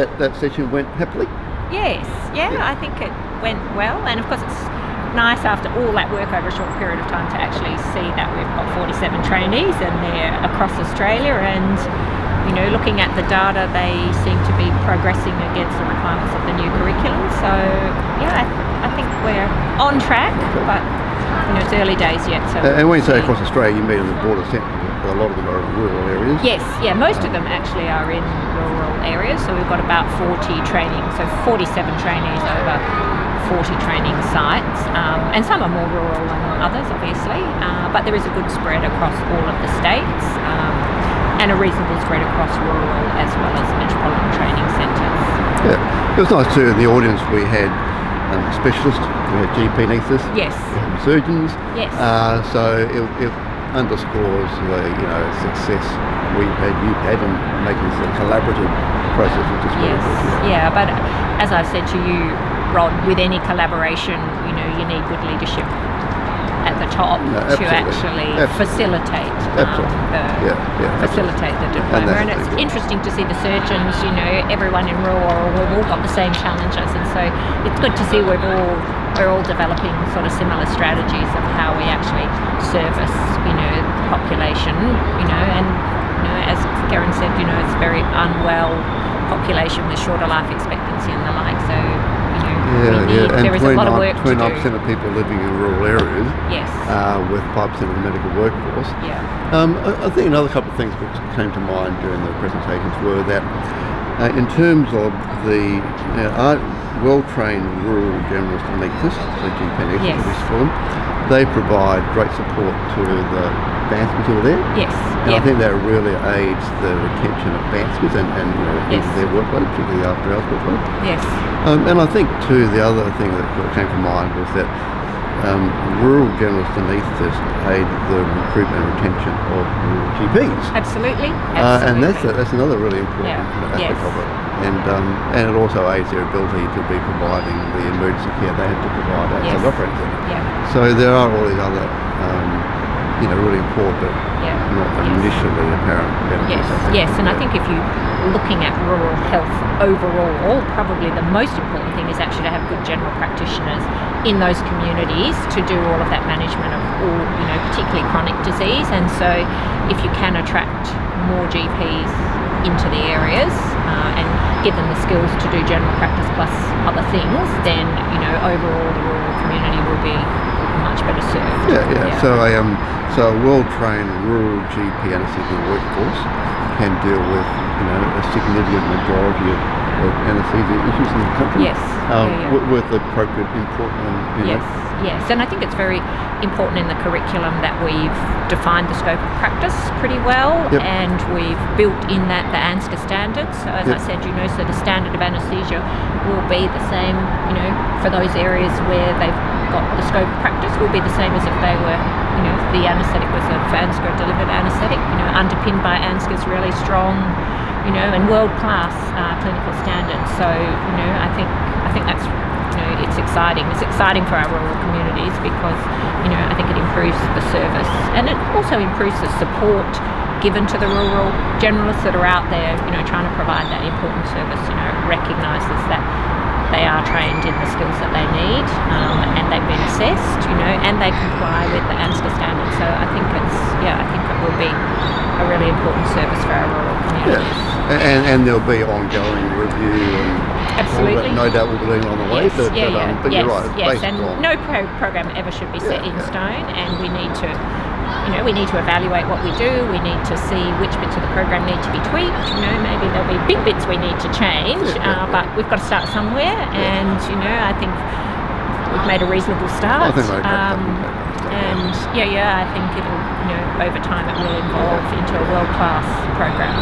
That session went happily? Yes, I think it went well, and of course it's nice after all that work over a short period of time to actually see that we've got 47 trainees and they're across Australia, and looking at the data, they seem to be progressing against the requirements of the new curriculum. So I think we're on track, but it's early days yet. So and when you say across Australia, you mean in the border centre? A lot of them are in rural areas? Yes, most of them actually are in rural areas. So we've got about 40 training, so 47 trainees over 40 training sites, and some are more rural than others, obviously, but there is a good spread across all of the states, and a reasonable spread across rural as well as metropolitan training centres. Yeah, it was nice too. In the audience we had specialists, we had GP anaesthetists, yes, we had surgeons, yes. So it underscores the success you've had in making this a collaborative process, which is really good. Yeah, but as I've said to you, Rod, with any collaboration, you need good leadership at the top to actually facilitate facilitate the diploma. And it's interesting to see the surgeons, everyone in rural, we've all got the same challenges, and so it's good to see we're all developing sort of similar strategies of how we actually service, the population, and as Karen said, it's a very unwell population with shorter life expectancy and the like. So there is a lot of work to do. 29% of people living in rural areas, yes, with 5% of the medical workforce. Yeah. I think another couple of things which came to mind during the presentations were that in terms of the well-trained rural generalist anaesthetists, so GP anaesthetists, as we call them, they provide great support to the FANZCAs who are there. Yes. And I think that really aids the retention of FANZCAs and their workload, particularly after hours workload. Yes. And I think too, the other thing that came to mind was that rural generalist anaesthetists aid the recruitment and retention of rural GPs. Absolutely. And that's another really important aspect of it. And it also aids their ability to be providing the emergency care they have to provide outside the operating theatre. Yeah. So there are all these other, really important, but not initially apparent benefits. Yes, and I think if you're looking at rural health overall, probably the most important thing is actually to have good general practitioners in those communities to do all of that management of all, particularly chronic disease. And so if you can attract more GPs into the areas and give them the skills to do general practice plus other things, then overall the rural community will be much better served. So a well-trained rural GP anaesthesia workforce can deal with a significant majority of anaesthesia issues in the country. Yes. With appropriate input and Yes, and I think it's very important in the curriculum that we've defined the scope of practice pretty well, and we've built in that the ANZCA standards. So as I said, so the standard of anaesthesia will be the same, for those areas where they've got the scope of practice will be the same as if they were, if the anaesthetic was a FANZCA delivered anaesthetic, underpinned by ANZCA's really strong, and world-class clinical standards. So, I think that's, it's exciting. It's exciting for our rural communities because, I think it improves the service, and it also improves the support given to the rural generalists that are out there, trying to provide that important service. Recognises that they are trained in the skills that they need, and they've been assessed, and they comply with the ANZCA standards. So I think it will be a really important service for our rural communities. And there'll be ongoing review and absolutely, no doubt we'll be doing on the way. But you're right. Yes, and no program ever should be set in stone, and we need to. We need to evaluate what we do. We need to see which bits of the program need to be tweaked. Maybe there'll be big bits we need to change, but we've got to start somewhere. And I think we've made a reasonable start. I think and I think it'll, over time, it will evolve into a world-class program.